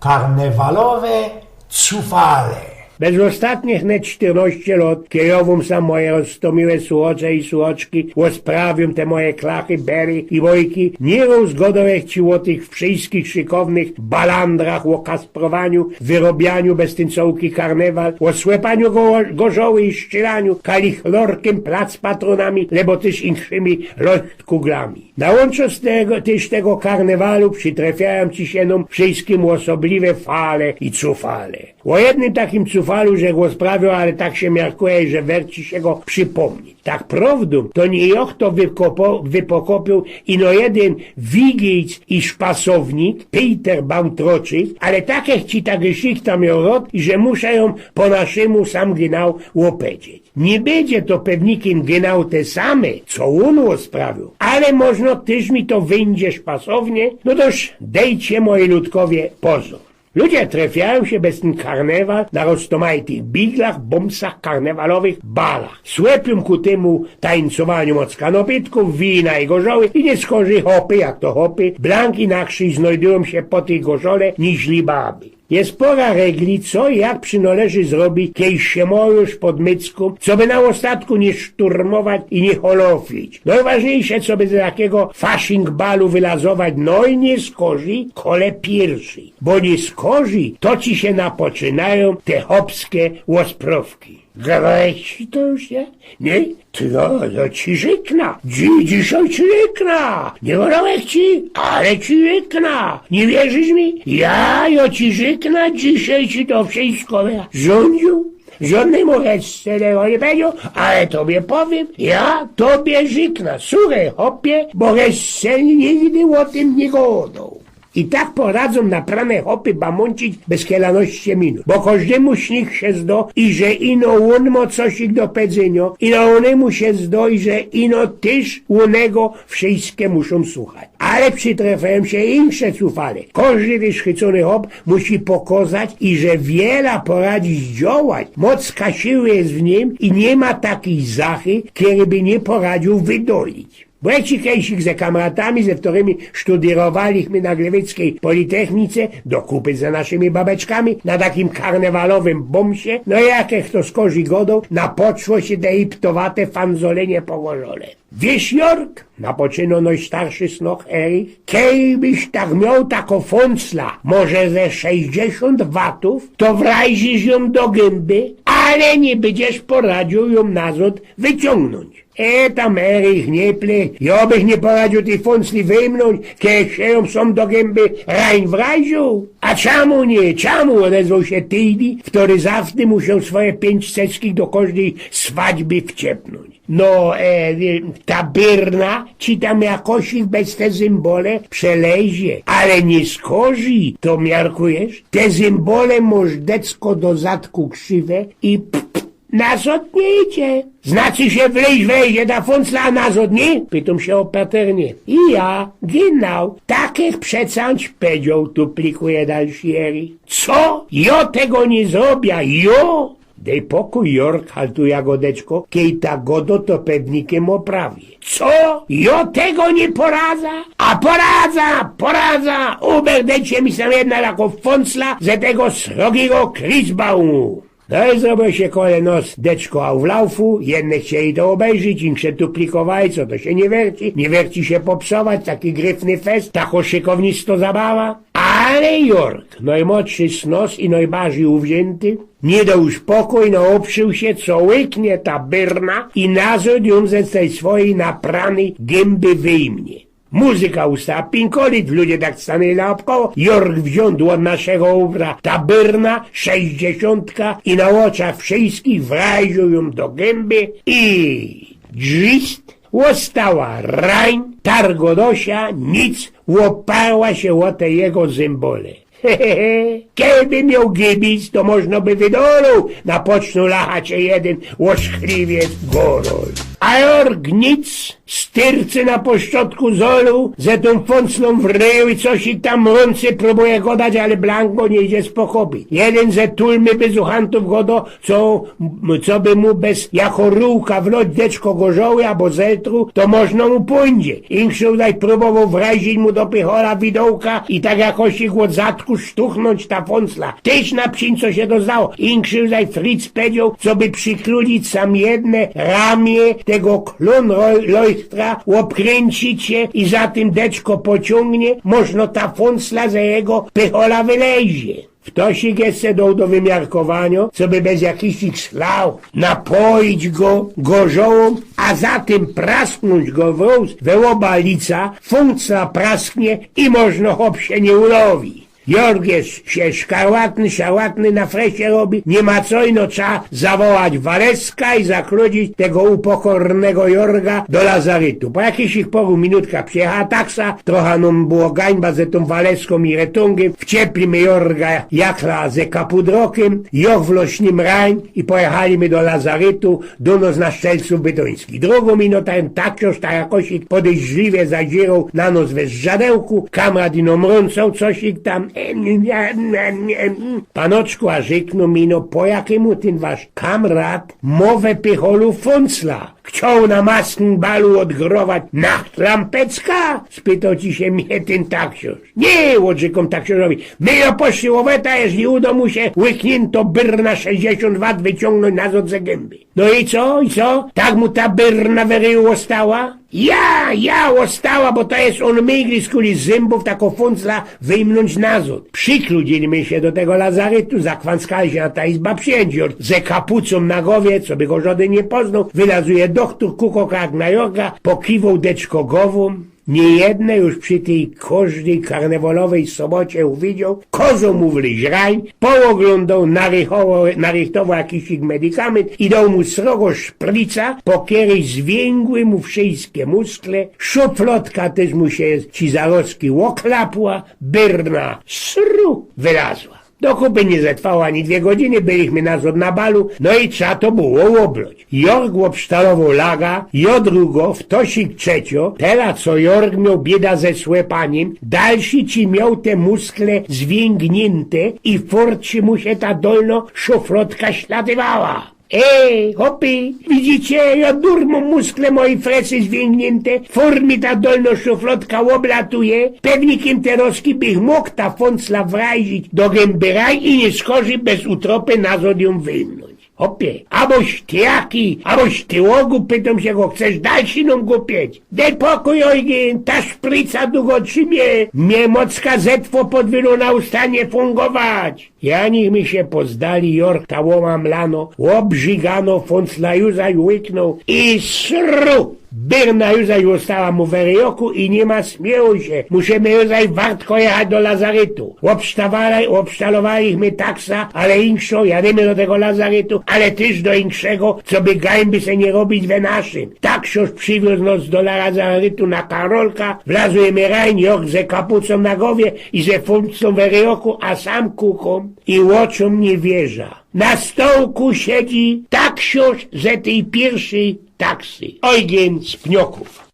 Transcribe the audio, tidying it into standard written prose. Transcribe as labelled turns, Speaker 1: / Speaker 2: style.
Speaker 1: Karnewalowe cufale.
Speaker 2: Bez ostatnich net 14 lat kierowam sam moje roztomiłe słuchocze i słuchoczki, osprawiam te moje klachy, bery i wojki, nie rozgodowych ci o tych wszystkich szykownych balandrach, o kasprowaniu, wyrobianiu bez tyncołki karnewal, o słepaniu gorzoły i szczylaniu, kalichlorkiem plac patronami, lebo też innymi lotkuglami. Nałączo z tego karnewalu przytrafiają ci się nam wszystkim osobliwe fale i cufale. O jednym takim cufalu, że go sprawił, ale tak się miarkuje, że werci się go przypomnieć. Tak prawdą, to nie joch to wypokopił ino jeden wigic i szpasownik, Peter Bautroczyk, ale takich ci tak szykta miał rod, że muszę ją po naszemu sam genau łopedzieć. Nie będzie to pewnikiem genau te same, co on sprawił, ale można też mi to wyjdzie szpasownie, no toż dejcie moi ludkowie pozor. Ludzie trafiają się bez ten karnewal na roztomajtych biglach, bombsach, karnewalowych balach. Słepią ku temu tańcowaniu od skanopitków, wina i gorzoły i nie skorzy hopy, jak to hopy, blanki na krzyż znajdują się po tej gorzole niźli baby. Jest pora regli, co i jak przynależy zrobić, kiedy się już pod mycką, co by na ostatku nie szturmować i nie holoflić. Najważniejsze, co by z takiego fashing balu wylazować, no i nie skorzy, kole pierwszy. Bo nie skorzy, to ci się napoczynają te hopskie łosprowki. Grałeś to już, nie? Nie? To ci żykna. Dzisiaj ci żykna. Nie wolałeś ci, ale ci żykna. Nie wierzysz mi? Ja ci żykna, dzisiaj ci to wszystko rządził. Żadnemu tego nie powiedział, ale tobie powiem, ja tobie żykna. Słuchaj, hopie, bo Hessel nigdy o tym nie godał. I tak poradzą na prane hopy bamącić bez kielaności minut. Bo każdemu z nich się zdo i że ino on ma coś do powiedzenia, ino onemu się zdo i że ino też onego wszystkie muszą słuchać. Ale przytrafiają się inne cufale. Każdy wyszczycony hop musi pokazać i że wiele poradzić działać. Mocka siły jest w nim i nie ma takiej zachy, który by nie poradził wydolić. Bo ci kiedyś ze kamratami, ze którymi studierowaliśmy na Gliwickiej Politechnice, do kupy za naszymi babeczkami, na takim karnewalowym bomsie, no jakich to skorzy godą, napoczło się te iptowate fanzolenie po gorzole. Wiesz, Jork, napoczyno najstarszy snoch Erich, kiedybyś tak miał taką fącla, może ze 60 watów, to wrajdzisz ją do gęby, ale nie będziesz poradził ją nazad wyciągnąć. Tam Erich nie plej, ja bych nie poradził tej fącli wyjmnąć, kiedy się ją są do gęby rań wrajdził. A czemu nie? Czemu? Odezwał się Tydi, który zawsze musiał swoje 5 ceczki do każdej swadźby wciepnąć. No, ta byrna ci tam jakoś ich bez te symbole przelezie, ale nie skorzy, to miarkujesz? Te symbole masz decko do zadku krzywe i nazad nie idzie. Znaczy się wejdzie ta fącla, a nazad nie? Pytam się opatrnie. I ja, genau, takich przecanć powiedział, tu plikuje dalszy Erich. Co? Ja tego nie zrobię, jo? Dej pokój, Jork, haltuje godeczko, kiej ta godo to pewnikiem oprawie. Co? Ja tego nie poradza? A poradza! Uberdejcie mi sam jedna jako fącla ze tego srogiego Chrisbaumu. No i zrobił się kole nos deczko a w laufu, jedne chcieli to obejrzeć, inne tu plikowali, co to się nie werci się popsować, taki gryfny fest, tako szykownisto zabawa. Ale Jork, najmłodszy snos i najbardziej uwzięty, nie dał spokój, no oprzył się, co łyknie ta byrna i nazad ją ze tej swojej napranej gęby wyjmie. Muzyka ustała pinkolit, ludzie tak stanęli naokoło. Jork wziął od naszego ubra ta byrna, 60 i na oczach wszystkich wrajdził ją do gęby i drzwist ostała rań, targodosia, nic, łoparła się o te jego symbole. Kiedy miał gibic, to można by wydolał na pocznu lachacie jeden łoszkliwiec gorol. A Jorg nic, styrcy na poszczotku zolu, ze tą fąclą w ryju i coś i tam rący próbuje go dać, ale Blanko nie idzie spokopić. Jeden ze tulmy bezuchantów godo, co by mu bez jako rółka wlot deczko gorzoły albo zetru, to można mu pójdzie. Inkrzył daj próbował wrazić mu do pychola widołka i tak jakoś ich od zatku sztuchnąć ta fącla. Tyś na psin, co się doznało. Inkrzył daj Fritz powiedział, co by przyklulić sam jedne ramię tego klon lojstra, obkręcić się i za tym deczko pociągnie, można ta fącla ze jego pychola wylezie. Wtosik jeszcze dał do wymiarkowania, co by bez jakichś slał napoić go gorzołą, a zatem prasknąć go w roz, we oba lica, fącla prasknie i można hop się nie ulowi. Jorgies się szałatny na fresie robi, nie ma co ino trzeba zawołać Waleska i zakludzić tego upokornego Jorga do lazarytu. Po jakichś ich poru minutka przyjechała taksa, trochę nam było gańba ze tą Waleską i retungiem, wcieplimy Jorga jakla ze kapudrokiem, Jorg w lośnym rań i pojechaliśmy do lazarytu, do nos na Szczelców Bytoński. Drugą minutę takcioż ta jakosik podejrzliwie zadzierał na nos we żadełku, kamrad ino mrącał cosik tam. Panoczku, a rzekno mi, no po jakiemu ten wasz kamrat mowę pycholu fącla? Chciał na masnym balu odgrować nacht lampecka? Spytał ci się mnie ten taksiorz. Nie, odrzekł taksiorzowi. My jo poszli łoweta, jeśli uda mu się łyknięto byrna 60 wat wyciągnąć nazad ze gęby. No i co? Tak mu ta byrna w ryju ostała? Ja ostała, bo to jest on mygli z kuli zębów taką fącla wyjmnąć nazad. Przykludziliśmy się do tego lazarytu, zakwanskali się na ta izba przyjędzior. Ze kapucą na głowie, co by go żaden nie poznał, wylazuje doktor Kukok jak na Jorga, pokiwał deczko głową. Niejedne już przy tej każdej karnewalowej sobocie uwidział, kozą mu wliź rań, pooglądał, narychtował jakiś ich medykament i dał mu srogo szprica, po której zwięgły mu wszystkie muskle, szuflotka też mu się ci zarostki oklapła, byrna sru wylazła. Do kupy nie zetrwało ani 2 godziny, byliśmy nazad na balu, no i trzeba to było obloć. Jorg obsztalował laga, drugo, wtosik trzecio, teraz co Jorg miał bieda ze słepaniem, dalszy ci miał te muskle zwięgnięte i forczy mu się ta dolno szuflotka śladywała. Hopy, widzicie, ja durmą muskle mojej fresy zwięgnięte, formi ta dolno szuflotka oblatuje, pewnikiem teroski bych mógł ta fącla wrazić do gęby raj i nie skorzy bez utropy nazad ją wyjmnąć. Hopie, aboś ty jaki, aboś ty łogu, pytam się go, chcesz dalszy nam głupieć? Daj pokój, ojgien, ta szpryca długo trzymie, mnie mocka zetwo podwylu na usta nie fungować. Ja niech mi się pozdali, Jorg ta łoma mlano, obrzygano, fącla juzaj łyknął i sru! Byrna juzaj ostała mu w ryjoku i nie ma śmiechu się. Musimy juzaj wartko jechać do lazarytu. Obsztalowaliśmy taksa, ale inkszo, jademy do tego lazarytu, ale też do inkszego, co by gańby se nie robić we naszym. Taksiorz przywiózł nas do lazarytu na Karolka, wlazujemy rań, Jorg ze kapucą na głowie i ze fąclą w ryjoku, a sam kukom i oczom nie wierza. Na stołku siedzi taksiorz ze tej pierwszej taksy. Ojgien z Pnioków.